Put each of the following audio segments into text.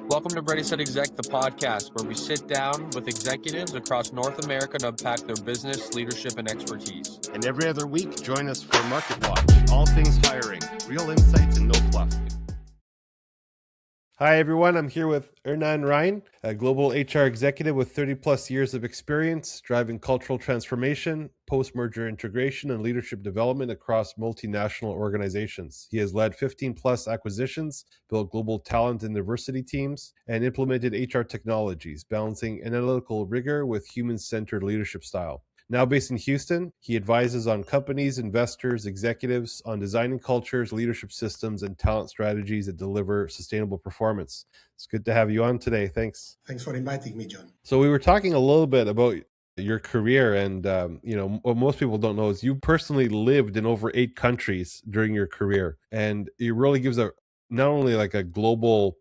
Welcome to Ready Set Exec, the podcast where we sit down with executives across North America to unpack their business, leadership, and expertise. And every other week, join us for Market Watch, all things hiring, real insights and no fluff. Hi, everyone. I'm here with Hernán Rein, a global HR executive with 30 plus years of experience driving cultural transformation, post-merger integration, and leadership development across multinational organizations. He has led 15 plus acquisitions, built global talent and diversity teams, and implemented HR technologies, balancing analytical rigor with human-centered leadership style. Now based in Houston, he advises on companies, investors, executives on designing cultures, leadership systems, and talent strategies that deliver sustainable performance. It's good to have you on today. Thanks. Thanks for inviting me, John. So we were talking a little bit about your career, and what most people don't know is you personally lived in over 8 countries during your career, and it really gives a not only like a global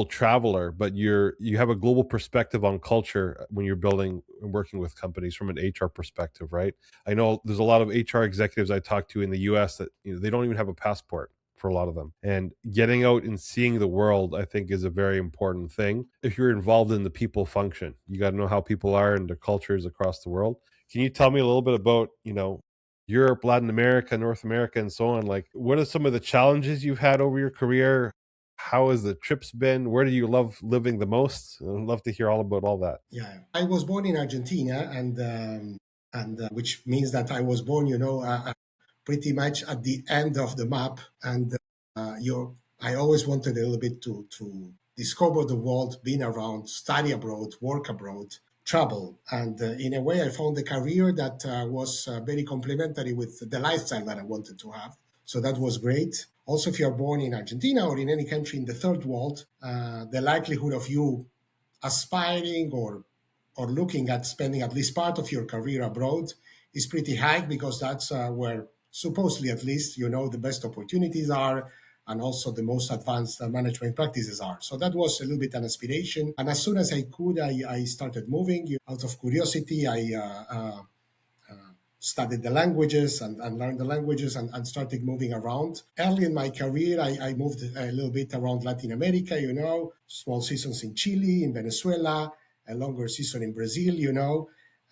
traveler, but you have a global perspective on culture when you're building and working with companies from an HR perspective, right? I know there's a lot of HR executives I talk to in the US that they don't even have a passport for a lot of them. And getting out and seeing the world, I think, is a very important thing. If you're involved in the people function, you got to know how people are and their cultures across the world. Can you tell me a little bit about, Europe, Latin America, North America, and so on? Like, what are some of the challenges you've had over your career? How has the trips been? Where do you love living the most? I'd love to hear all about all that. Yeah, I was born in Argentina, and which means that I was born, pretty much at the end of the map. And I always wanted a little bit to discover the world, being around, study abroad, work abroad, travel. And in a way, I found a career that was very complementary with the lifestyle that I wanted to have. So that was great. Also, if you're born in Argentina or in any country in the third world, the likelihood of you aspiring or looking at spending at least part of your career abroad is pretty high, because that's where supposedly, at least, the best opportunities are, and also the most advanced management practices are. So that was a little bit an aspiration. And as soon as I could, I started moving. Out of curiosity, I studied the languages and learned the languages and started moving around. Early in my career, I moved a little bit around Latin America, small seasons in Chile, in Venezuela, a longer season in Brazil,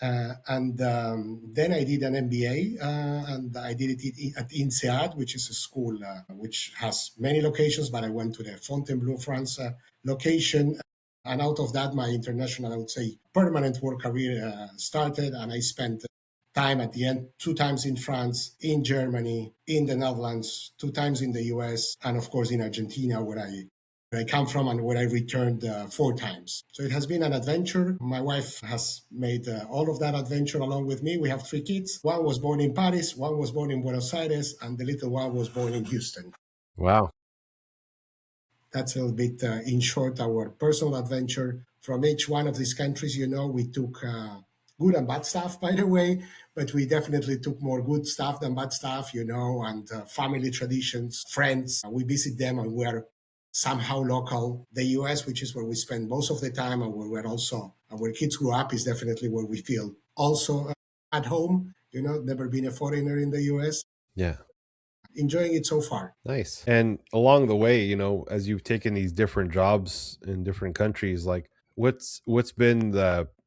then I did an MBA, and I did it at INSEAD, which is a school which has many locations, but I went to the Fontainebleau, France location. And out of that, my international, I would say, permanent work career started, and I spent time at the end, 2 times in France, in Germany, in the Netherlands, 2 times in the US, and of course in Argentina, where I come from and where I returned 4 times. So it has been an adventure. My wife has made all of that adventure along with me. We have 3 kids. 1 was born in Paris, 1 was born in Buenos Aires, and the little one was born in Houston. Wow. That's a little bit, in short, our personal adventure. From each one of these countries, we took good and bad stuff, by the way, but we definitely took more good stuff than bad stuff, and family traditions, friends. We visit them and we're somehow local. The US, which is where we spend most of the time and where we're also, our kids grew up, is definitely where we feel also at home. Never been a foreigner in the US. Yeah. Enjoying it so far. Nice. And along the way, as you've taken these different jobs in different countries, like what's been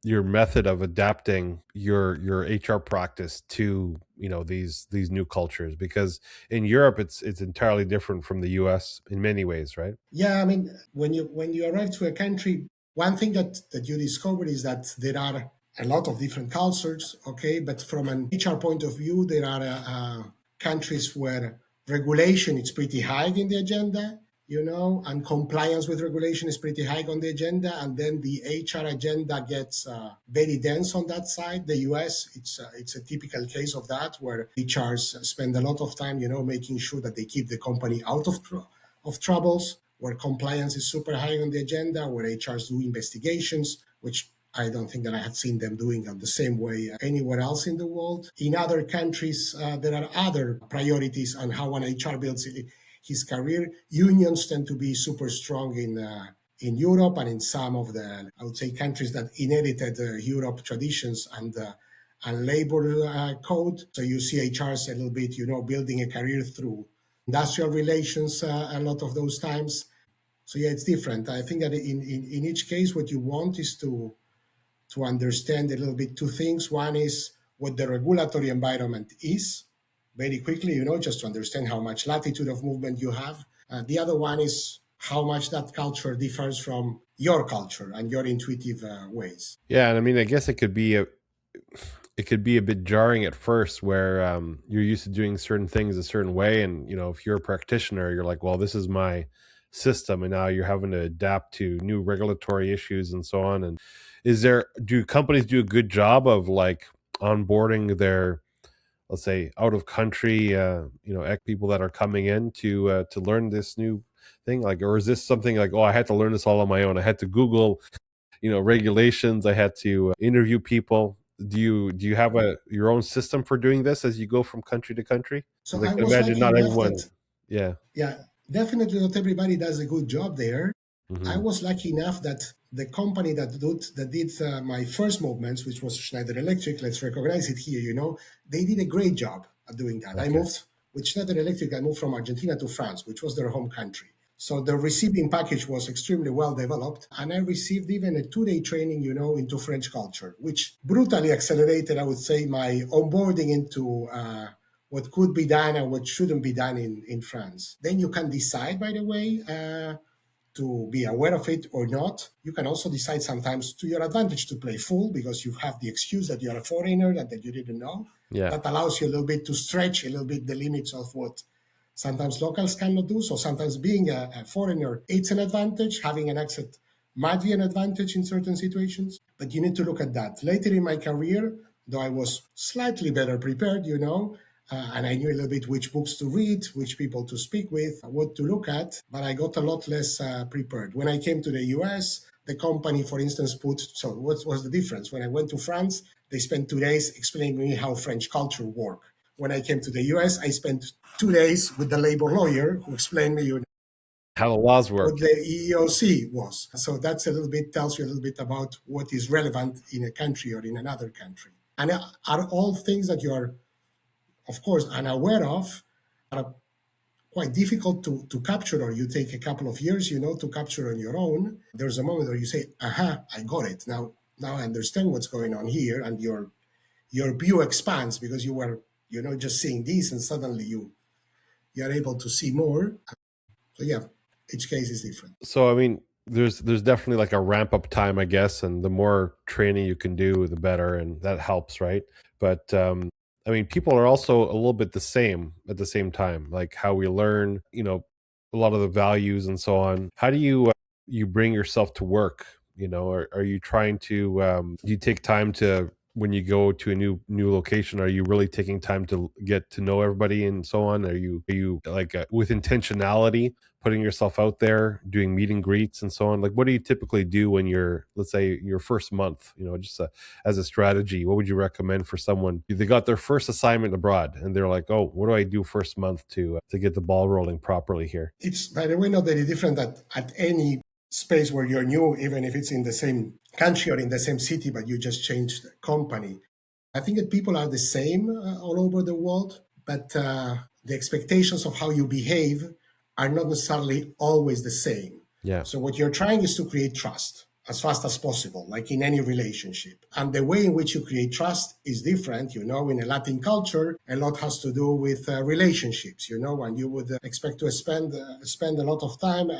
your method of adapting your HR practice to these new cultures? Because in Europe it's entirely different from the US in many ways, right? Yeah, I mean, when you arrive to a country, one thing that you discover is that there are a lot of different cultures, okay, but from an HR point of view, there are countries where regulation is pretty high in the agenda, and compliance with regulation is pretty high on the agenda. And then the HR agenda gets very dense on that side. The US, it's a typical case of that, where HRs spend a lot of time, making sure that they keep the company out of troubles, where compliance is super high on the agenda, where HRs do investigations, which I don't think that I had seen them doing it the same way anywhere else in the world. In other countries, there are other priorities on how an HR builds his career. Unions tend to be super strong in Europe and in some of the, I would say, countries that inherited Europe traditions and labor code. So you see HRs a little bit, building a career through industrial relations a lot of those times. So yeah, it's different. I think that in each case, what you want is to understand a little bit two things. One is what the regulatory environment is, very quickly, just to understand how much latitude of movement you have. The other one is how much that culture differs from your culture and your intuitive ways. Yeah, and I mean, I guess it could be a bit jarring at first, where you're used to doing certain things a certain way, and if you're a practitioner, you're like, well, this is my system, and now you're having to adapt to new regulatory issues and so on. And do companies do a good job of like onboarding their, let's say, out of country people that are coming in to learn this new thing, like, or is this something like, oh, I had to learn this all on my own, I had to Google regulations, I had to interview people? Do you have your own system for doing this as you go from country to country? So Because I I can was imagine lucky not enough everyone. that, Yeah. yeah, definitely not everybody does a good job there. I Hmm. was lucky enough that the company that did my first movements, which was Schneider Electric, let's recognize it here, they did a great job at doing that. I Okay. moved with Schneider Electric, I moved from Argentina to France, which was their home country. So the receiving package was extremely well developed. And I received even a 2-day training, into French culture, which brutally accelerated, I would say, my onboarding into what could be done and what shouldn't be done in France. Then you can decide, by the way, to be aware of it or not. You can also decide sometimes to your advantage to play full because you have the excuse that you're a foreigner and that you didn't know. Yeah. That allows you a little bit to stretch a little bit the limits of what sometimes locals cannot do. So sometimes being a foreigner, it's an advantage. Having an accent might be an advantage in certain situations, but you need to look at that. Later in my career, though I was slightly better prepared, and I knew a little bit which books to read, which people to speak with, what to look at, but I got a lot less prepared. When I came to the US, the company, for instance, so what was the difference? When I went to France, they spent 2 days explaining to me how French culture worked. When I came to the US, I spent 2 days with the labor lawyer who explained me How the laws what work. the EEOC was. So that's tells you a little bit about what is relevant in a country or in another country. And are all things that you are, of course, unaware of, are quite difficult to capture, or you take a couple of years, to capture on your own. There's a moment where you say, aha, I got it. Now I understand what's going on here. And your view expands because you were, just seeing this and suddenly you are able to see more. So yeah, each case is different. So I mean, there's definitely like a ramp up time, I guess, and the more training you can do, the better, and that helps, right? But I mean, people are also a little bit the same at the same time, like how we learn, a lot of the values and so on. How do you bring yourself to work? Are you trying to do you take time to, when you go to a new location, are you really taking time to get to know everybody and so on? Are you like with intentionality putting yourself out there, doing meet and greets and so on? Like, what do you typically do when you're, let's say, your first month, just as a strategy? What would you recommend for someone? They got their first assignment abroad and they're like, oh, what do I do first month to get the ball rolling properly here? It's, by the way, not very different at any space where you're new, even if it's in the same country or in the same city, but you just changed company. I think that people are the same all over the world, but the expectations of how you behave are not necessarily always the same. Yeah. So what you're trying is to create trust as fast as possible, like in any relationship. And the way in which you create trust is different. In a Latin culture, a lot has to do with relationships, and you would expect to spend a lot of time,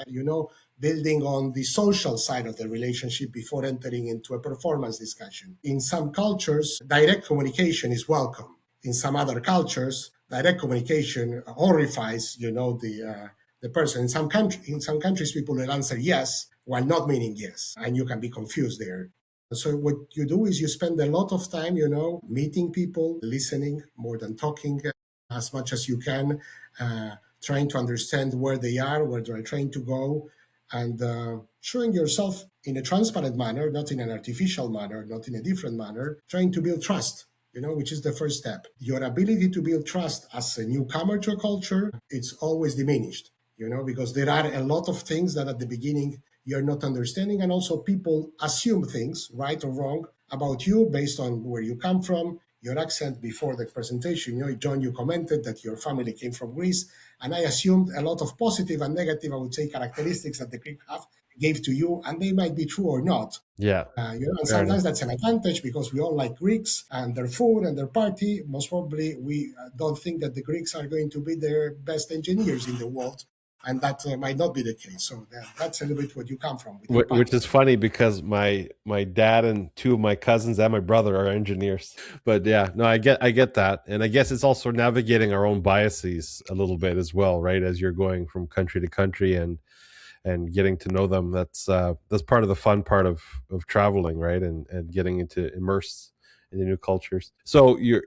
building on the social side of the relationship before entering into a performance discussion. In some cultures, direct communication is welcome. In some other cultures, direct communication horrifies, the person. In some countries, people will answer yes while not meaning yes, and you can be confused there. So what you do is you spend a lot of time, meeting people, listening more than talking, as much as you can, trying to understand where they are, where they're trying to go, and showing yourself in a transparent manner, not in an artificial manner, not in a different manner, trying to build trust, which is the first step. Your ability to build trust as a newcomer to a culture, it's always diminished, because there are a lot of things that at the beginning you're not understanding. And also people assume things, right or wrong, about you based on where you come from, your accent before the presentation. John, you commented that your family came from Greece, and I assumed a lot of positive and negative, I would say, characteristics that the Greek have gave to you, and they might be true or not. Yeah. And sometimes that's an advantage because we all like Greeks and their food and their party. Most probably, we don't think that the Greeks are going to be the best engineers in the world, and that might not be the case. So that's a little bit what you come from. Which is funny because my dad and two of my cousins and my brother are engineers. But yeah, no, I get that, and I guess it's also navigating our own biases a little bit as well, right? As you're going from country to country and getting to know them. That's part of the fun part of traveling, right? And getting into immerse in the new cultures. So you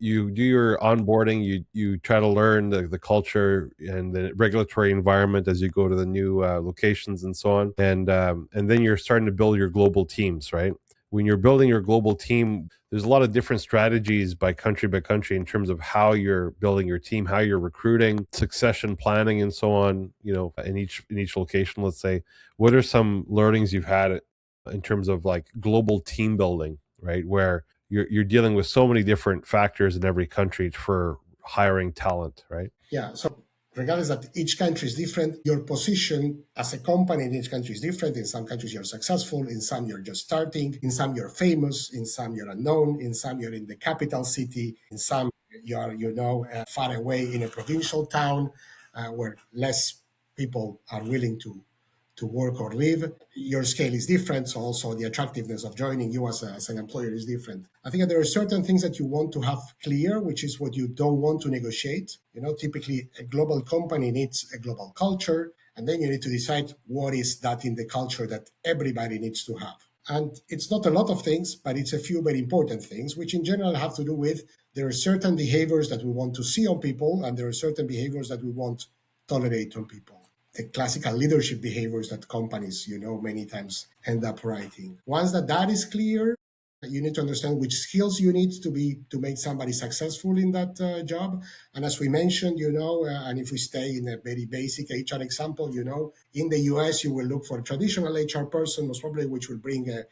do your onboarding, you try to learn the culture and the regulatory environment as you go to the new locations and so on, and then you're starting to build your global teams, right? When you're building your global team, there's a lot of different strategies by country in terms of how you're building your team, how you're recruiting, succession planning, and so on. In each location, let's say, what are some learnings you've had in terms of like global team building, right? Where you're dealing with so many different factors in every country for hiring talent, right? Yeah. So regardless that each country is different, your position as a company in each country is different. In some countries you're successful, in some you're just starting, in some you're famous, in some you're unknown, in some you're in the capital city, in some you're far away in a provincial town where less people are willing to work or live. Your scale is different, so also the attractiveness of joining you as an employer is different. I think that there are certain things that you want to have clear, which is what you don't want to negotiate. Typically a global company needs a global culture, and then you need to decide what is that in the culture that everybody needs to have. And it's not a lot of things, but it's a few very important things, which in general have to do with there are certain behaviors that we want to see on people, and there are certain behaviors that we won't tolerate on people. The classical leadership behaviors that companies, many times end up writing. Once that is clear, you need to understand which skills you need to make somebody successful in that job. And as we mentioned, and if we stay in a very basic HR example, in the US, you will look for a traditional HR person, most probably, which will bring a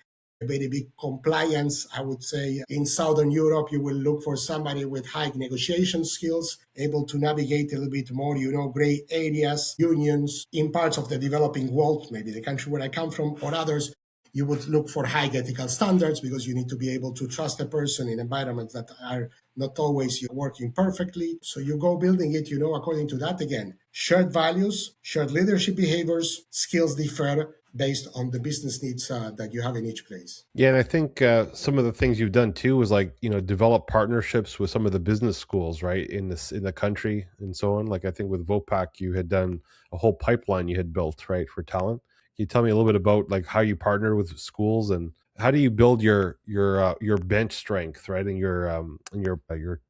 very big compliance. I would say in Southern Europe, you will look for somebody with high negotiation skills, able to navigate a little bit more, gray areas, unions. In parts of the developing world, maybe the country where I come from or others, you would look for high ethical standards because you need to be able to trust a person in environments that are not always working perfectly. So you go building it, according to that. Again, shared values, shared leadership behaviors, skills differ based on the business needs that you have in each place. Yeah, and I think some of the things you've done too was like develop partnerships with some of the business schools, right, in the country and so on. Like I think with Vopak, you had done a whole pipeline you had built, right, for talent. Can you tell me a little bit about like how you partner with schools and how do you build your bench strength, right, and your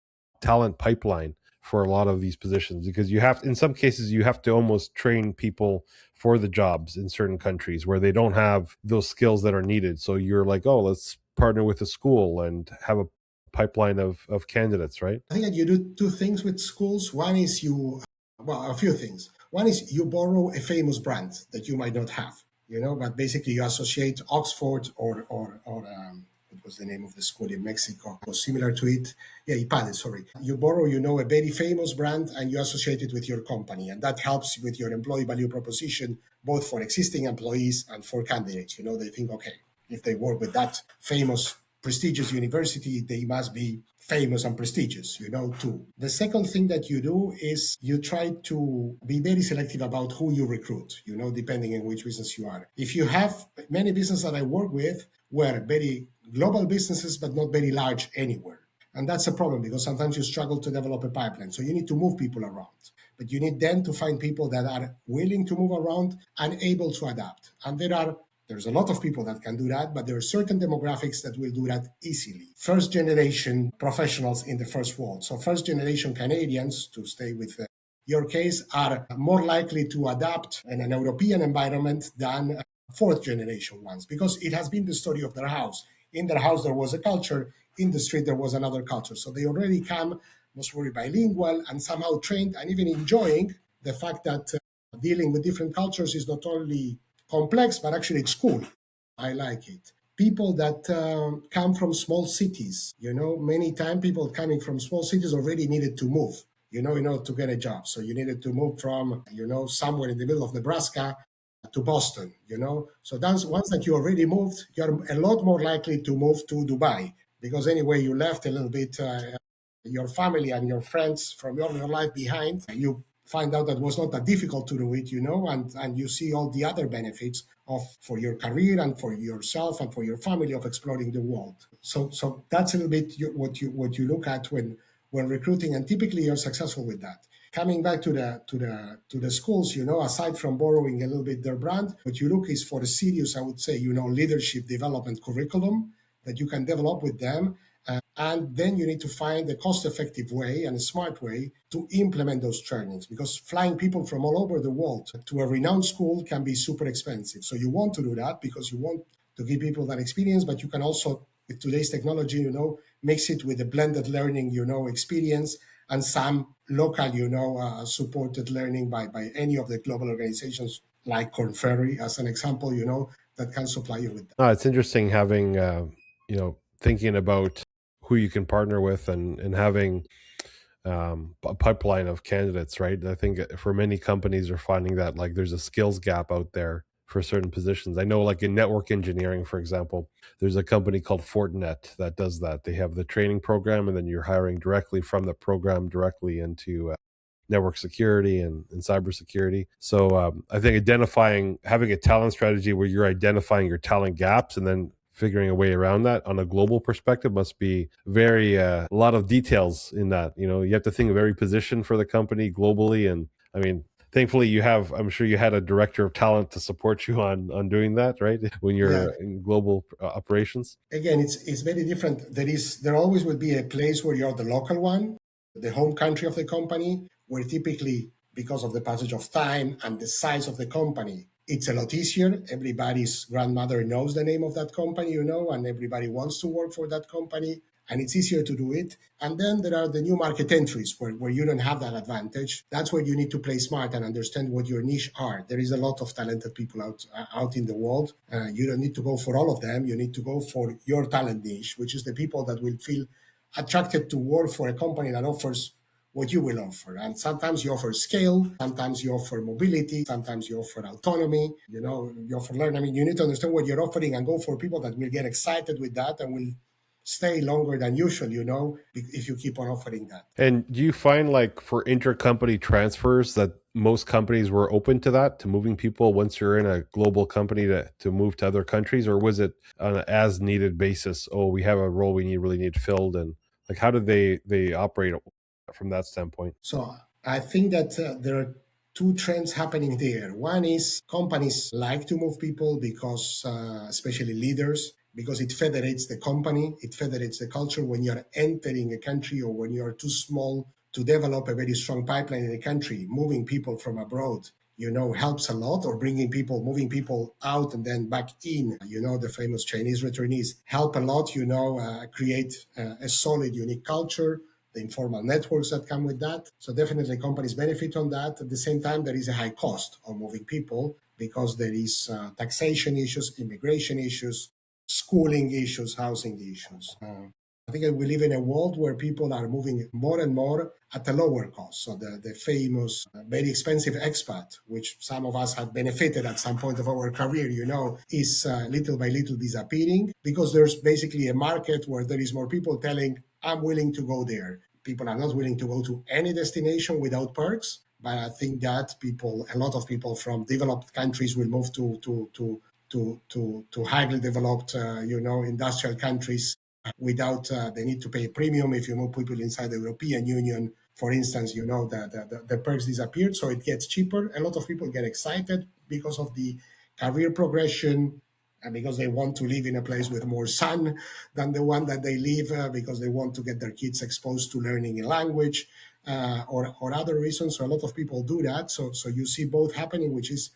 talent pipeline for a lot of these positions? Because in some cases you have to almost train people for the jobs in certain countries where they don't have those skills that are needed. So you're like, oh, let's partner with a school and have a pipeline of candidates, right? I think that you do two things with schools. One is a few things. One is you borrow a famous brand that you might not have, but basically you associate Oxford or what was the name of the school in Mexico? It was similar to it. Yeah, IPADE, sorry. You borrow, a very famous brand and you associate it with your company. And that helps with your employee value proposition, both for existing employees and for candidates. They think, okay, if they work with that famous, prestigious university, they must be famous and prestigious, too. The second thing that you do is you try to be very selective about who you recruit, depending on which business you are. If you have many businesses that I work with were very global businesses, but not very large anywhere. And that's a problem because sometimes you struggle to develop a pipeline. So you need to move people around. But you need then to find people that are willing to move around and able to adapt. And there's a lot of people that can do that, but there are certain demographics that will do that easily. First generation professionals in the first world. So first generation Canadians, to stay with your case, are more likely to adapt in an European environment than fourth generation ones, because it has been the story of their house. In their house, there was a culture. In the street, there was another culture. So they already come most probably bilingual and somehow trained and even enjoying the fact that dealing with different cultures is not only complex, but actually it's cool. I like it. people that come from small cities. Many times people coming from small cities already needed to move, in order to get a job. So you needed to move from, somewhere in the middle of Nebraska to Boston, So that's once that you already moved, you're a lot more likely to move to Dubai because anyway, you left a little bit your family and your friends from your life behind. You find out that it was not that difficult to do it, and you see all the other benefits of for your career and for yourself and for your family of exploring the world. So that's a little bit what you look at when recruiting, and typically you're successful with that. Coming back to the schools, aside from borrowing a little bit their brand, what you look is for a serious, I would say, leadership development curriculum that you can develop with them. And then you need to find a cost-effective way and a smart way to implement those trainings, because flying people from all over the world to a renowned school can be super expensive. So you want to do that because you want to give people that experience, but you can also, with today's technology, mix it with a blended learning, experience and some local, supported learning by any of the global organizations like Korn Ferry, as an example, that can supply you with that. No, it's interesting having, thinking about who you can partner with and having a pipeline of candidates, right? I think for many companies are finding that like there's a skills gap out there for certain positions. I know like in network engineering, for example, there's a company called Fortinet that does that. They have the training program and then you're hiring directly from the program directly into network security and cybersecurity. So I think having a talent strategy where you're identifying your talent gaps and then figuring a way around that on a global perspective must be a lot of details in that. You have to think of every position for the company globally. And I mean, thankfully I'm sure you had a director of talent to support you on doing that, right? When you're in global operations. Again, it's very different. There always will be a place where you're the local one, the home country of the company, where typically, because of the passage of time and the size of the company, it's a lot easier. Everybody's grandmother knows the name of that company, and everybody wants to work for that company, and it's easier to do it. And then there are the new market entries where you don't have that advantage. That's where you need to play smart and understand what your niche are. There is a lot of talented people out in the world. You don't need to go for all of them. You need to go for your talent niche, which is the people that will feel attracted to work for a company that offers what you will offer. And sometimes you offer scale, sometimes you offer mobility, sometimes you offer autonomy, you offer learning. I mean, you need to understand what you're offering and go for people that will get excited with that and will stay longer than usual, if you keep on offering that. And do you find like for intercompany transfers that most companies were open to that, to moving people once you're in a global company to move to other countries? Or was it on an as needed basis? Oh, we have a role we really need filled. And like, how did they operate from that standpoint? So I think that there are two trends happening there. One is companies like to move people because, especially leaders, because it federates the company, it federates the culture. When you're entering a country or when you're too small to develop a very strong pipeline in a country, moving people from abroad, helps a lot, or moving people out and then back in, the famous Chinese returnees help a lot, create a solid, unique culture, the informal networks that come with that. So definitely companies benefit on that. At the same time, there is a high cost of moving people because there is taxation issues, immigration issues, schooling issues, housing issues. I think we live in a world where people are moving more and more at a lower cost. So the famous, very expensive expat, which some of us have benefited at some point of our career, is little by little disappearing because there's basically a market where there is more people telling, I'm willing to go there. People are not willing to go to any destination without perks. But I think that a lot of people from developed countries will move to highly developed, industrial countries without the need to pay a premium. If you move people inside the European Union, for instance, the perks disappeared, so it gets cheaper. A lot of people get excited because of the career progression and because they want to live in a place with more sun than the one that they live, because they want to get their kids exposed to learning a language or other reasons. So a lot of people do that. So you see both happening, which is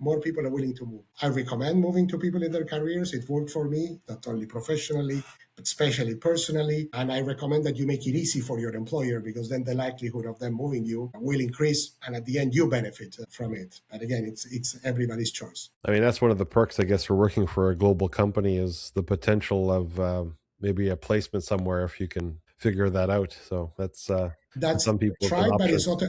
more people are willing to move. I recommend moving to people in their careers. It worked for me, not only professionally, but especially personally. And I recommend that you make it easy for your employer, because then the likelihood of them moving you will increase. And at the end, you benefit from it. But again, it's everybody's choice. I mean, that's one of the perks, I guess, for working for a global company is the potential of maybe a placement somewhere if you can figure that out. So that's for some people it's an tried, but option. it's not.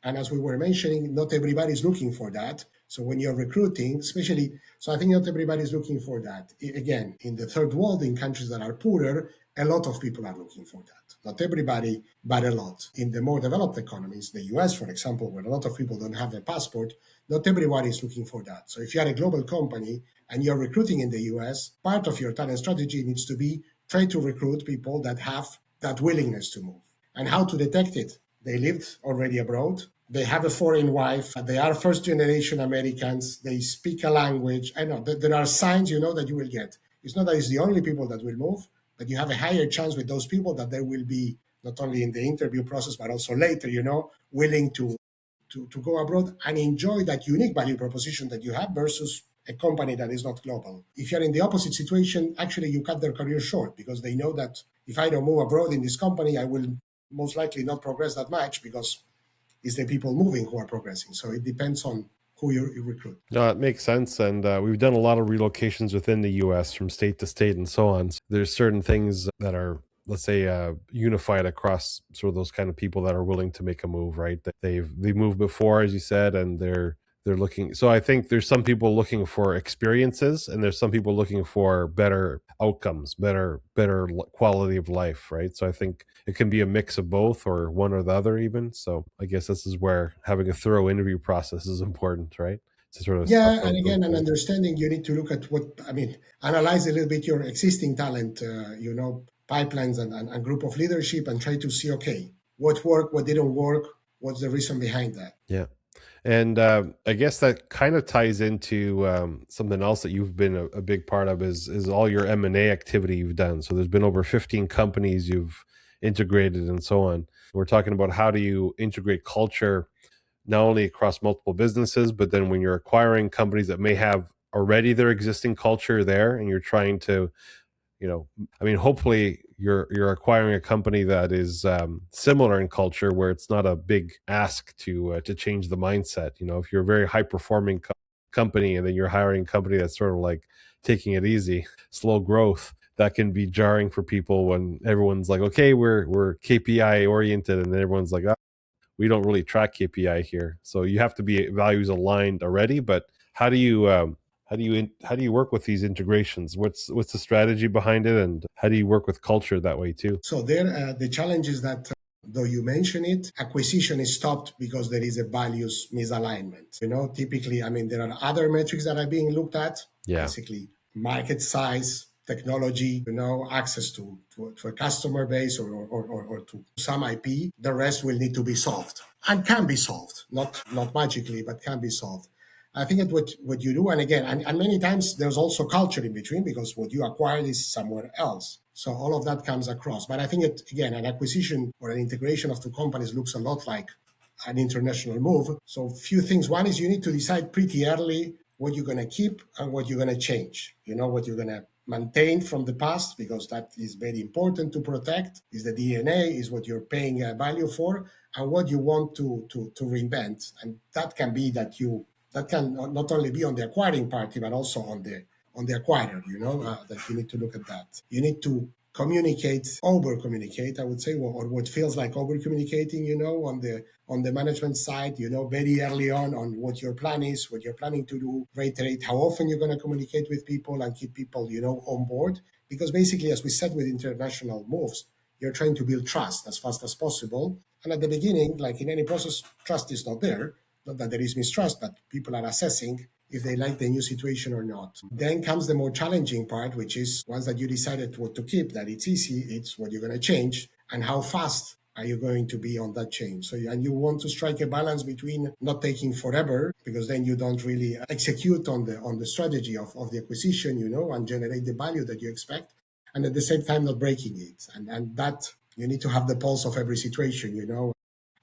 And as we were mentioning, not everybody's looking for that. So when you're recruiting, especially, so I think not everybody's looking for that. Again, in the third world, in countries that are poorer, a lot of people are looking for that. Not everybody, but a lot. In the more developed economies, the US, for example, where a lot of people don't have a passport, not everybody is looking for that. So if you are a global company and you're recruiting in the US, part of your talent strategy needs to be try to recruit people that have that willingness to move. And how to detect it? They lived already abroad. They have a foreign wife. They are first generation Americans. They speak a language. I know that there are signs, that you will get. It's not that it's the only people that will move, but you have a higher chance with those people that they will be not only in the interview process, but also later, willing to go abroad and enjoy that unique value proposition that you have versus a company that is not global. If you're in the opposite situation, actually you cut their career short, because they know that if I don't move abroad in this company, I will most likely not progress that much, because it's the people moving who are progressing. So it depends on who you recruit. No, it makes sense. And we've done a lot of relocations within the US from state to state and so on. So there's certain things that are, let's say, unified across sort of those kind of people that are willing to make a move, right? That they've moved before, as you said, and they're looking. So I think there's some people looking for experiences, and there's some people looking for better outcomes, better quality of life, right? So I think it can be a mix of both, or one or the other even. So I guess this is where having a thorough interview process is important, right? To sort of Yeah, and again, an understanding, you need to look at analyze a little bit your existing talent, pipelines and group of leadership, and try to see, okay, what worked, what didn't work, what's the reason behind that. Yeah. And I guess that kind of ties into something else that you've been a big part of is all your M&A activity you've done. So there's been over 15 companies you've integrated and so on. We're talking about how do you integrate culture not only across multiple businesses, but then when you're acquiring companies that may have already their existing culture there, and you're trying to, hopefully you're acquiring a company that is similar in culture, where it's not a big ask to change the mindset. If you're a very high performing company and then you're hiring a company that's sort of like taking it easy, slow growth, that can be jarring for people when everyone's like, okay, we're KPI oriented, and then everyone's like, we don't really track KPI here. So you have to be values aligned already. But how do you work with these integrations? What's the strategy behind it, and how do you work with culture that way too? So there, the challenge is that though you mention it, acquisition is stopped because there is a values misalignment. Typically, there are other metrics that are being looked at. Yeah. Basically, market size, technology, access to a customer base or to some IP. The rest will need to be solved and can be solved, not magically, but can be solved. I think that what you do, and again, and many times there's also culture in between, because what you acquired is somewhere else. So all of that comes across. But I think again, an acquisition or an integration of two companies looks a lot like an international move. So few things. One is you need to decide pretty early what you're going to keep and what you're going to change. What you're going to maintain from the past, because that is very important to protect, is the DNA, is what you're paying value for, and what you want to reinvent. And that can be that can not only be on the acquiring party, but also on the acquirer, that you need to look at that. You need to over communicate, I would say, or what feels like over communicating, on the management side, very early on what your plan is, what you're planning to do, reiterate how often you're going to communicate with people and keep people, on board. Because basically, as we said with international moves, you're trying to build trust as fast as possible. And at the beginning, like in any process, trust is not there. Not that there is mistrust, but people are assessing if they like the new situation or not. Then comes the more challenging part, which is once that you decided what to keep, that it's easy, it's what you're going to change, and how fast are you going to be on that change. So, and you want to strike a balance between not taking forever, because then you don't really execute on the strategy of the acquisition, and generate the value that you expect, and at the same time not breaking it. And that you need to have the pulse of every situation,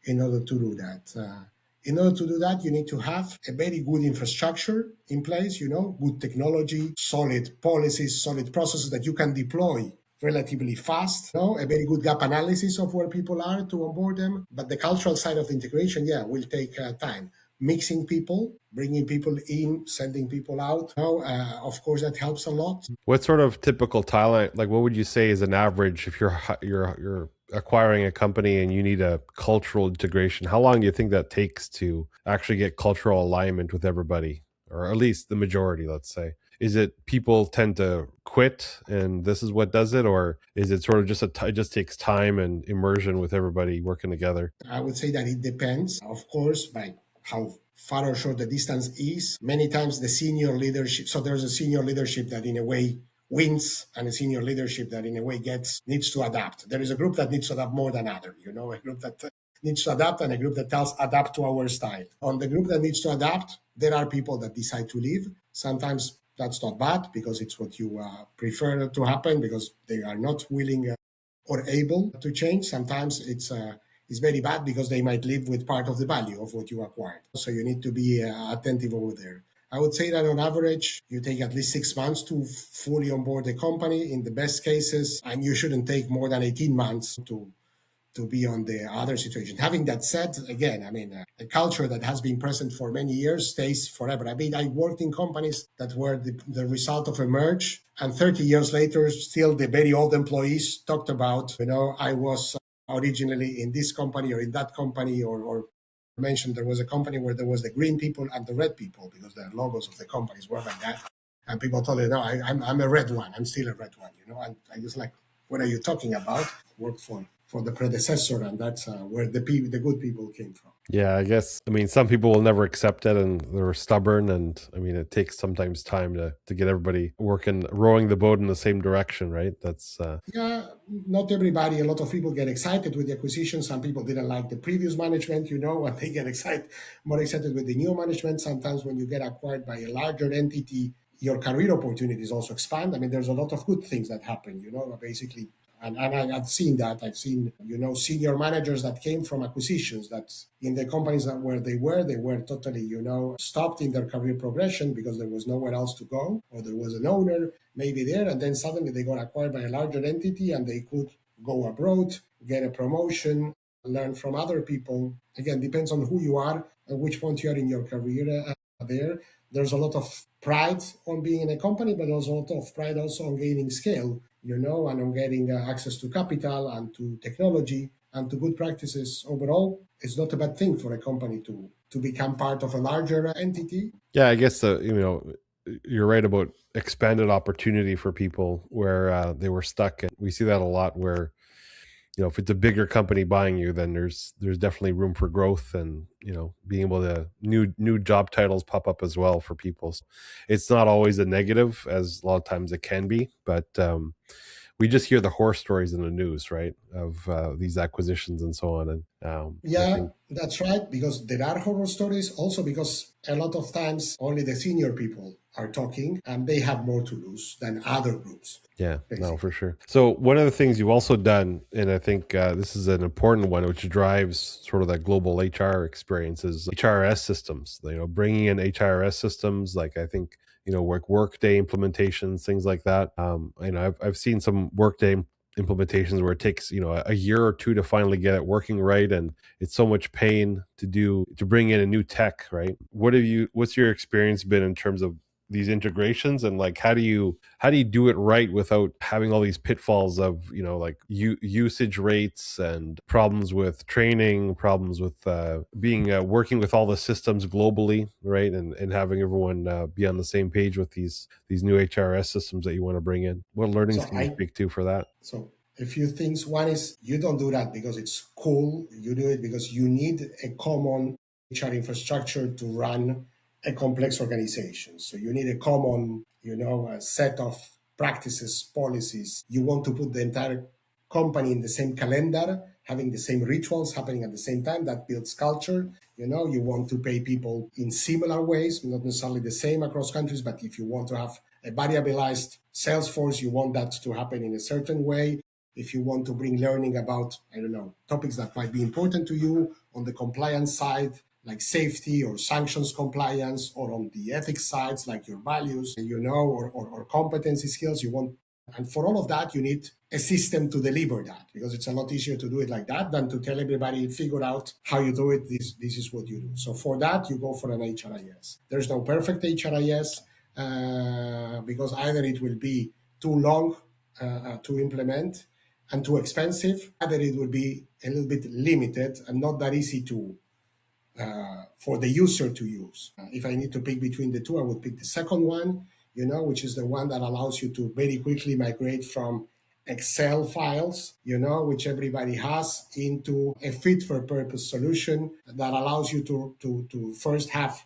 in order to do that. In order to do that, you need to have a very good infrastructure in place, good technology, solid policies, solid processes that you can deploy relatively fast, a very good gap analysis of where people are to onboard them. But the cultural side of the integration, will take time. Mixing people, bringing people in, sending people out. Of course, that helps a lot. What sort of typical talent, like what would you say is an average if you're acquiring a company and you need a cultural integration? How long do you think that takes to actually get cultural alignment with everybody, or at least the majority, let's say? Is it people tend to quit and this is what does it, or is it sort of just it just takes time and immersion with everybody working together? I would say that it depends, of course, by how far or short the distance is. Many times the senior leadership, so there's a senior leadership that in a way wins and a senior leadership that in a way needs to adapt. There is a group that needs to adapt more than other, a group that needs to adapt and a group that tells adapt to our style. On the group that needs to adapt, there are people that decide to leave. Sometimes that's not bad because it's what you prefer to happen because they are not willing or able to change. Sometimes it's very bad because they might live with part of the value of what you acquired. So you need to be attentive over there. I would say that on average, you take at least 6 months to fully onboard the company in the best cases, and you shouldn't take more than 18 months to be on the other situation. Having that said, again, a culture that has been present for many years stays forever. I worked in companies that were the result of a merge, and 30 years later, still the very old employees talked about, I was originally in this company or in that company, or mentioned there was a company where there was the green people and the red people because the logos of the companies were like that. And people told me, no, I'm a red one. I'm still a red one, and I was like, what are you talking about? Worked for the predecessor, and that's where the good people came from. Yeah, I guess, some people will never accept it and they're stubborn, and it takes sometimes time to get everybody rowing the boat in the same direction, right? That's Yeah, not everybody. A lot of people get excited with the acquisition. Some people didn't like the previous management, and they get more excited with the new management. Sometimes when you get acquired by a larger entity, your career opportunities also expand. There's a lot of good things that happen, basically. And I've seen that. I've seen, senior managers that came from acquisitions that in the companies where they were totally, stopped in their career progression because there was nowhere else to go, or there was an owner maybe there, and then suddenly they got acquired by a larger entity and they could go abroad, get a promotion, learn from other people. Again, depends on who you are and which point you are in your career there. There's a lot of pride on being in a company, but there's a lot of pride also on gaining scale, and on getting access to capital and to technology and to good practices. Overall, it's not a bad thing for a company to become part of a larger entity. Yeah, I guess you're right about expanded opportunity for people where they were stuck. And we see that a lot where, if it's a bigger company buying you, then there's definitely room for growth, and being able to new job titles pop up as well for people. So it's not always a negative, as a lot of times it can be, but we just hear the horror stories in the news, right, of these acquisitions and so on. And that's right, because there are horror stories also because a lot of times only the senior people are talking and they have more to lose than other groups. Yeah, basically. no, for sure. So one of the things you've also done, and I think this is an important one, which drives sort of that global HR experience, is HRIS systems. Bringing in HRIS systems, like I think Workday implementations, things like that. I've seen some Workday implementations where it takes a year or two to finally get it working right, and it's so much pain to bring in a new tech, right? What's your experience been in terms of these integrations, and like how do you do it right without having all these pitfalls of usage rates and problems with training, problems with working with all the systems globally, right? And having everyone be on the same page with these new HRS systems that you want to bring in. What learnings can you speak to for that? So a few things. One is you don't do that because it's cool. You do it because you need a common HR infrastructure to run a complex organization. So you need a common, a set of practices, policies. You want to put the entire company in the same calendar, having the same rituals happening at the same time. That builds culture. You want to pay people in similar ways, not necessarily the same across countries, but if you want to have a variabilized sales force, you want that to happen in a certain way. If you want to bring learning about, topics that might be important to you on the compliance side, like safety or sanctions compliance, or on the ethics sides, like your values, or competency skills. And for all of that, you need a system to deliver that, because it's a lot easier to do it like that than to tell everybody, figure out how you do it. This is what you do. So for that, you go for an HRIS. There's no perfect HRIS because either it will be too long to implement and too expensive, either it will be a little bit limited and not that easy to for the user to use. If I need to pick between the two, I would pick the second one, which is the one that allows you to very quickly migrate from Excel files, which everybody has, into a fit for purpose solution that allows you to first have,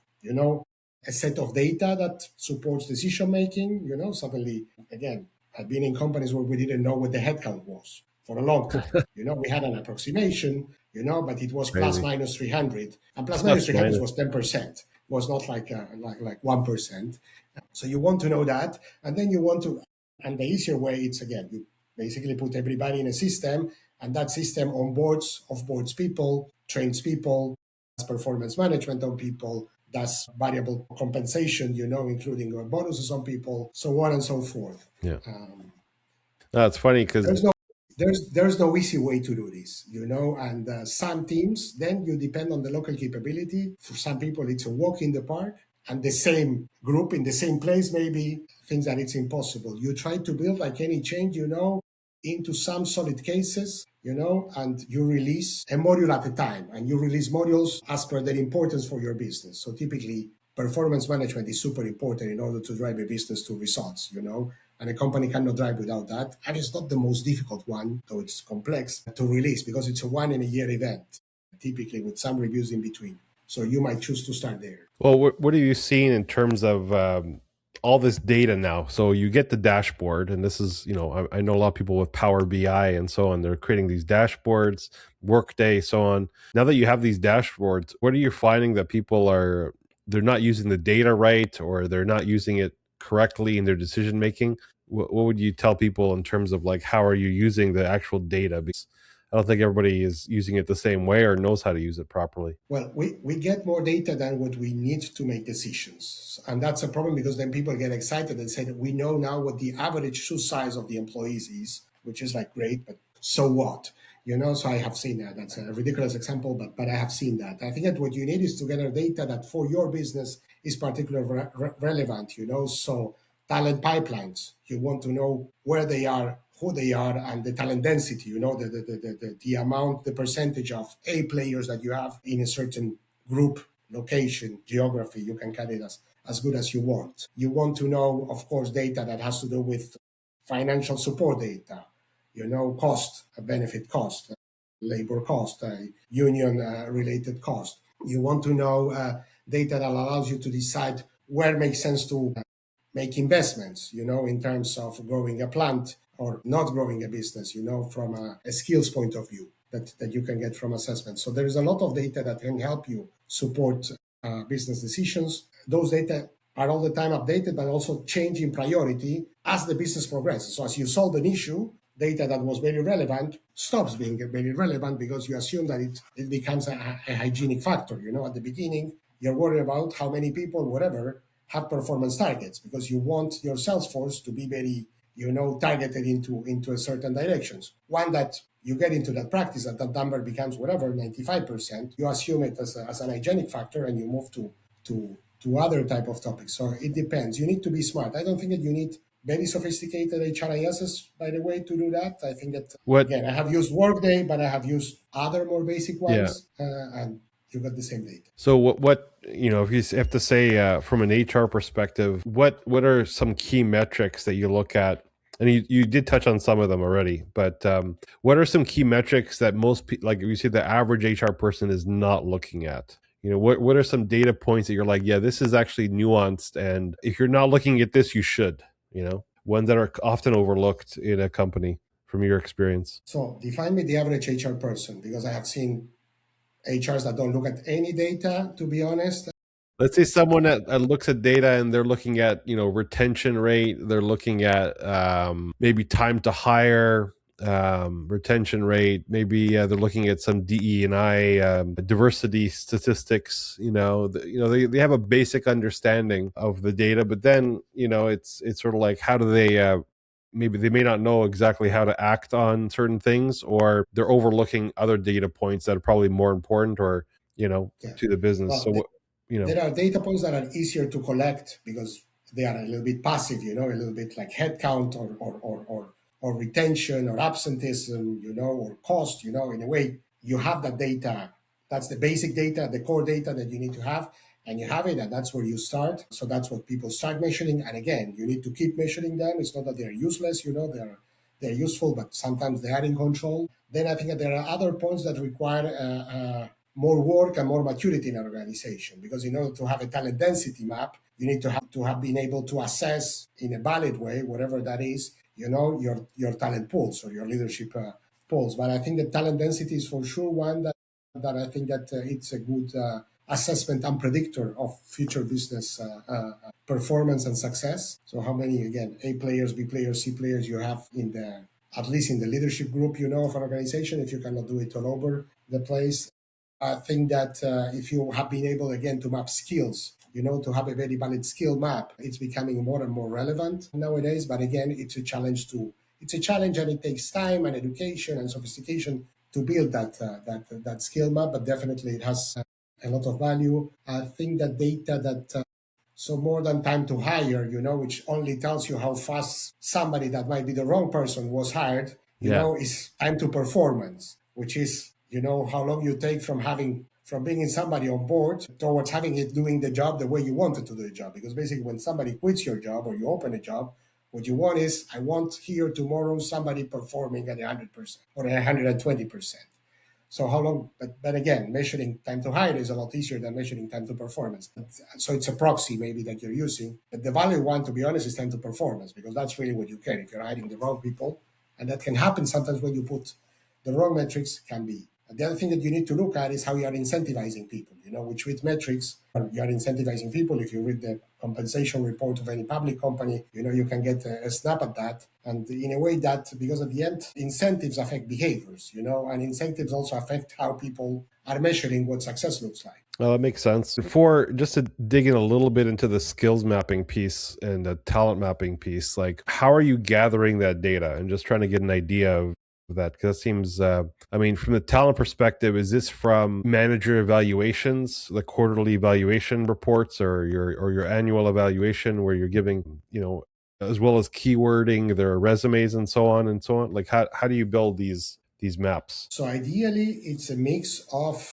a set of data that supports decision making. Suddenly, again, I've been in companies where we didn't know what the headcount was for a long time. We had an approximation, but it was plus Crazy. minus 300, and plus minus 300 was 10%. Was not like 1%. So you want to know that, and then you want to, and the easier way, it's again, you basically put everybody in a system, and that system onboards, offboards people, trains people, does performance management on people, does variable compensation, including bonuses on people, so on and so forth. Yeah. That's funny because there's no easy way to do this, and some teams, then you depend on the local capability. For some people, it's a walk in the park, and the same group in the same place maybe thinks that it's impossible. You try to build, like any change, into some solid cases, and you release a module at a time, and you release modules as per their importance for your business. So typically, performance management is super important in order to drive a business to results, and a company cannot drive without that. And it's not the most difficult one, though it's complex, to release, because it's a 1-in-a-year event, typically with some reviews in between. So you might choose to start there. Well, what are you seeing in terms of all this data now? So you get the dashboard, and this is, I know a lot of people with Power BI and so on, they're creating these dashboards, Workday, so on. Now that you have these dashboards, what are you finding that people they're not using the data right, or they're not using it correctly in their decision making? What would you tell people in terms of like, how are you using the actual data? Because I don't think everybody is using it the same way or knows how to use it properly. Well, we get more data than what we need to make decisions. And that's a problem, because then people get excited and say that we know now what the average shoe size of the employees is, which is like great, but so what? So I have seen that. That's a ridiculous example, but I have seen that. I think that what you need is to gather data that for your business is particularly relevant, so talent pipelines. You want to know where they are, who they are, and the talent density, the amount, the percentage of A players that you have in a certain group, location, geography. You can cut it as good as you want. You want to know, of course, data that has to do with financial support data, cost, benefit cost, labor cost, union related cost. You want to know data that allows you to decide where it makes sense to make investments, in terms of growing a plant or not growing a business, from a skills point of view that you can get from assessment. So there is a lot of data that can help you support business decisions. Those data are all the time updated, but also change in priority as the business progresses. So as you solve an issue, data that was very relevant stops being very relevant, because you assume that it becomes a hygienic factor. At the beginning, you're worried about how many people, whatever, have performance targets, because you want your sales force to be very, targeted into a certain directions. One that you get into that practice, that number becomes whatever, 95%, you assume it as an hygienic factor, and you move to other type of topics. So it depends. You need to be smart. I don't think that you need very sophisticated HRISs, by the way, to do that. I think that, again, I have used Workday, but I have used other more basic ones, and you got the same data. So what if you have to say from an HR perspective, what are some key metrics that you look at? And you did touch on some of them already, but what are some key metrics that most people, like you see, the average HR person is not looking at? What are some data points that you're like, yeah, this is actually nuanced, and if you're not looking at this, you should, ones that are often overlooked in a company from your experience? So define me the average HR person, because I have seen HRs that don't look at any data, to be honest. Let's say someone that looks at data and they're looking at, retention rate, they're looking at maybe time to hire, retention rate. Maybe they're looking at some DE&I diversity statistics. They have a basic understanding of the data, but then it's sort of like, how do they? Maybe they may not know exactly how to act on certain things, or they're overlooking other data points that are probably more important, or to the business. Well, there are data points that are easier to collect because they are a little bit passive, a little bit like headcount or retention or absenteeism, or cost, in a way. You have that data. That's the basic data, the core data that you need to have, and you have it, and that's where you start. So that's what people start measuring. And again, you need to keep measuring them. It's not that they're useless, they're useful, but sometimes they are in control. Then I think that there are other points that require more work and more maturity in an organization, because in order to have a talent density map, you need to have been able to assess in a valid way, whatever that is, your talent pools or your leadership pools. But I think the talent density is for sure one that I think that it's a good assessment and predictor of future business performance and success. So how many, again, A players, B players, C players you have at least in the leadership group, of an organization, if you cannot do it all over the place. I think that if you have been able, again, to map skills, to have a very valid skill map, it's becoming more and more relevant nowadays. But again, it's a challenge, and it takes time and education and sophistication to build that skill map. But definitely, it has a lot of value. I think that data that so more than time to hire, which only tells you how fast somebody that might be the wrong person was hired, is time to performance, which is how long you take from bringing somebody on board towards having it doing the job the way you wanted to do the job. Because basically, when somebody quits your job or you open a job, what you want is, I want here tomorrow somebody performing at 100% or 120%. So how long? But again, measuring time to hire is a lot easier than measuring time to performance. So it's a proxy maybe that you're using. But the value one, to be honest, is time to performance, because that's really what you care. If you're hiring the wrong people, and that can happen sometimes when you put the wrong metrics, can be. The other thing that you need to look at is how you are incentivizing people, with metrics you are incentivizing people. If you read the compensation report of any public company, you can get a snap at that. And in a way that, because at the end, incentives affect behaviors, and incentives also affect how people are measuring what success looks like. Well, that makes sense. Just to dig in a little bit into the skills mapping piece and the talent mapping piece, like, how are you gathering that data? And just trying to get an idea of that, because that seems, from the talent perspective, is this from manager evaluations, the quarterly evaluation reports, or your annual evaluation where you're giving, as well as keywording their resumes and so on and so on? Like, how do you build these maps? So ideally, it's a mix of,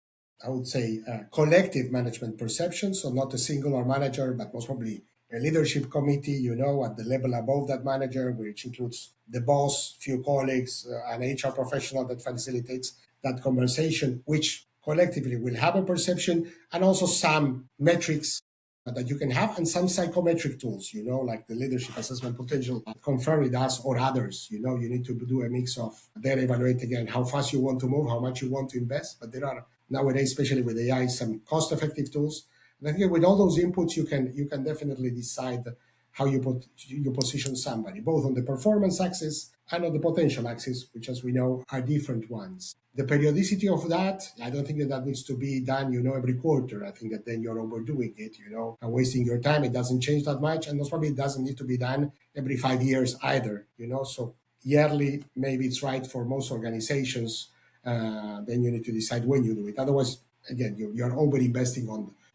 I would say, collective management perception. So not a singular manager, but most probably a leadership committee, at the level above that manager, which includes the boss, few colleagues, an HR professional that facilitates that conversation, which collectively will have a perception, and also some metrics that you can have, and some psychometric tools, like the leadership assessment potential that Confirm with us or others. You need to do a mix of, then evaluate again how fast you want to move, how much you want to invest. But there are nowadays, especially with AI, some cost-effective tools. And I think with all those inputs, you can definitely decide how you position somebody, both on the performance axis and on the potential axis, which, as we know, are different ones. The periodicity of that, I don't think that needs to be done, every quarter. I think that then you're overdoing it, and wasting your time. It doesn't change that much, and most probably it doesn't need to be done every 5 years either, So yearly, maybe it's right for most organizations. Then you need to decide when you do it. Otherwise, again, you're over-investing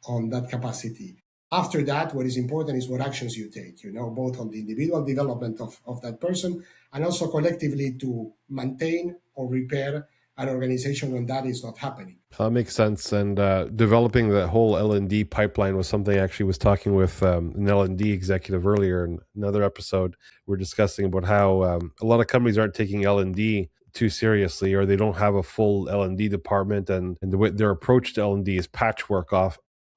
on that capacity. After that, what is important is what actions you take, both on the individual development of that person, and also collectively to maintain or repair an organization when that is not happening. That makes sense. And developing the whole L&D pipeline was something I actually was talking with an L&D executive earlier in another episode. We're discussing about how a lot of companies aren't taking L&D too seriously, or they don't have a full L&D department, and the way their approach to L&D is patchwork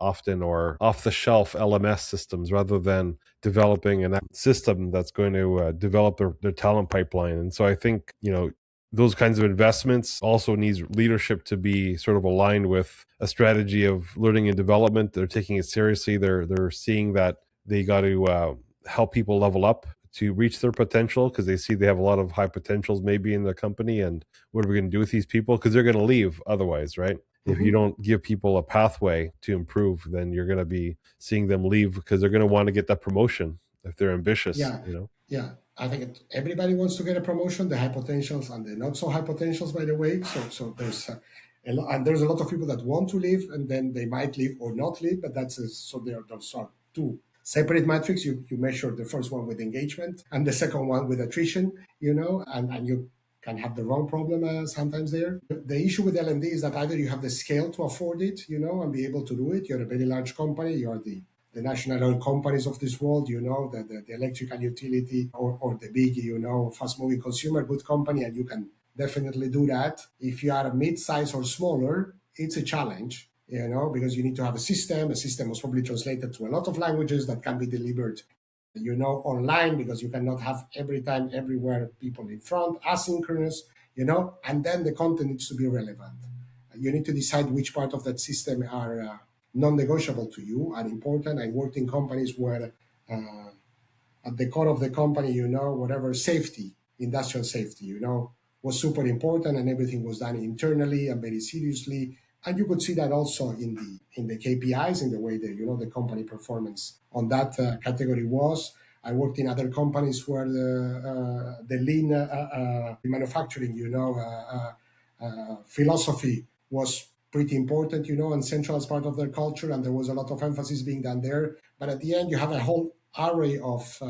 often, or off-the-shelf LMS systems, rather than developing a system that's going to develop their talent pipeline. And so I think, those kinds of investments also needs leadership to be sort of aligned with a strategy of learning and development. They're taking it seriously. They're seeing that they got to help people level up to reach their potential because they see they have a lot of high potentials maybe in the company. And what are we going to do with these people? Because they're going to leave otherwise, right? If you don't give people a pathway to improve, then you're going to be seeing them leave because they're going to want to get that promotion if they're ambitious, Yeah, yeah. I think everybody wants to get a promotion, the high potentials and the not so high potentials, by the way. So there's and there's a lot of people that want to leave, and then they might leave or not leave. But so there are those are two separate metrics. You measure the first one with engagement and the second one with attrition. And you can have the wrong problem sometimes there. The issue with L&D is that either you have the scale to afford it, and be able to do it. You're a very large company. You're the national oil companies of this world, the electrical utility or the big, fast-moving consumer good company, and you can definitely do that. If you are a mid-size or smaller, it's a challenge, because you need to have a system. A system was probably translated to a lot of languages that can be delivered, online, because you cannot have every time, everywhere, people in front, asynchronous, and then the content needs to be relevant. You need to decide which part of that system are non-negotiable to you, are important. I worked in companies where at the core of the company, whatever safety, industrial safety, was super important, and everything was done internally and very seriously. And you could see that also in the KPIs, in the way the company performance on that category was. I worked in other companies where the lean manufacturing, philosophy was pretty important, and central as part of their culture, and there was a lot of emphasis being done there. But at the end, you have a whole array of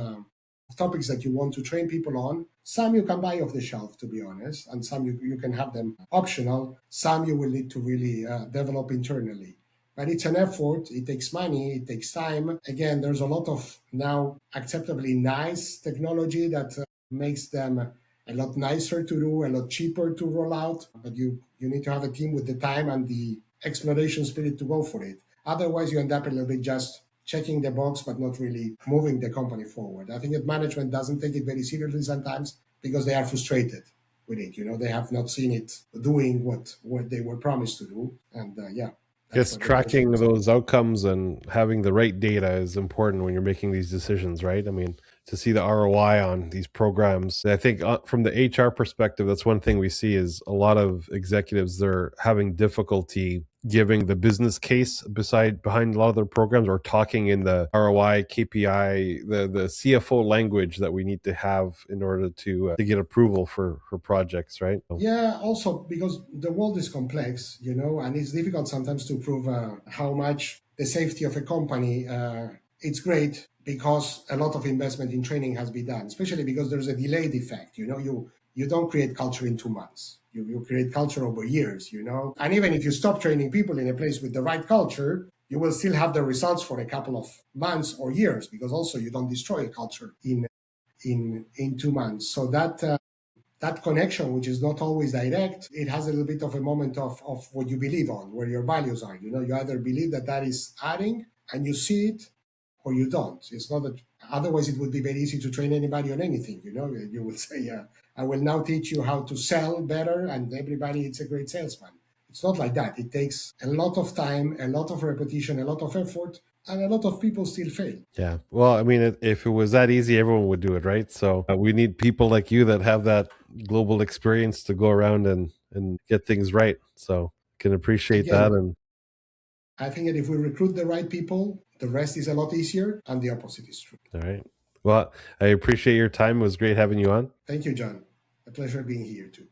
topics that you want to train people on. Some you can buy off the shelf, to be honest, and some you can have them optional. Some you will need to really develop internally. But it's an effort. It takes money. It takes time. Again, there's a lot of now acceptably nice technology that makes them a lot nicer to do, a lot cheaper to roll out. But you need to have a team with the time and the exploration spirit to go for it. Otherwise, you end up a little bit just checking the box, but not really moving the company forward. I think that management doesn't take it very seriously sometimes because they are frustrated with it. They have not seen it doing what they were promised to do. And Yes, tracking those outcomes and having the right data is important when you're making these decisions, right? I mean, to see the ROI on these programs. I think from the HR perspective, that's one thing we see is a lot of executives, they're having difficulty giving the business case behind a lot of their programs, or talking in the ROI, KPI, the CFO language that we need to have in order to get approval for projects, right? Yeah, also because the world is complex, and it's difficult sometimes to prove how much the safety of a company, it's great because a lot of investment in training has been done, especially because there's a delayed effect. You don't create culture in 2 months. You create culture over years, And even if you stop training people in a place with the right culture, you will still have the results for a couple of months or years, because also you don't destroy a culture in 2 months. So that connection, which is not always direct, it has a little bit of a moment of what you believe on, where your values are. You either believe that is adding and you see it, or you don't. It's not that, otherwise it would be very easy to train anybody on anything. You would say, I will now teach you how to sell better, and everybody is a great salesman. It's not like that. It takes a lot of time, a lot of repetition, a lot of effort, and a lot of people still fail. Yeah. Well, I mean, if it was that easy, everyone would do it, right? So we need people like you that have that global experience to go around and get things right. So can appreciate that. And I think that if we recruit the right people, the rest is a lot easier, and the opposite is true. All right. Well, I appreciate your time. It was great having you on. Thank you, John. A pleasure being here too.